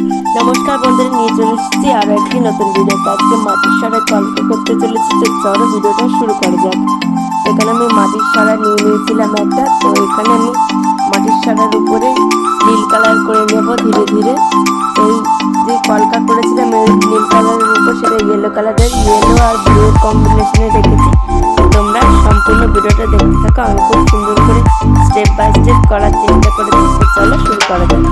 নমস্কার বন্ধুরা, নিয়ে চলে এসেছি আরো একটি নতুন ভিডিওতে। আজকে মাটির সরাই কলকা করতে চলেছি, তো চলো ভিডিওটা শুরু করা যাক। এখানে আমি মাটির সরা নিয়ে নিয়েছিলাম একটা, তো এখানে আমি মাটির সরার উপরে নীল কালার করে নেব ধীরে ধীরে। এই যে কলকা করেছিলাম নীল কালারের উপর, সেটা ইয়েলো কালারের, ইয়েলো আর ব্লু কম্বিনেশনে রেখেছি। তোমরা সম্পূর্ণ ভিডিওটা দেখতে থাকো, আমি খুব সুন্দর করে স্টেপ বাই স্টেপ করার চেষ্টা করেছি। তো চলো শুরু করা যাক।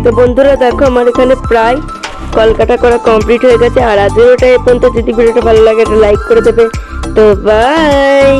তো বন্ধুরা দেখো, আমার এখানে প্রায় কলকাটা করা কমপ্লিট হয়ে গেছে। আর আজকের ওটা এ পর্যন্ত। যদি ভিডিওটা ভালো লাগে একটা লাইক করে দেবে। তো বাই।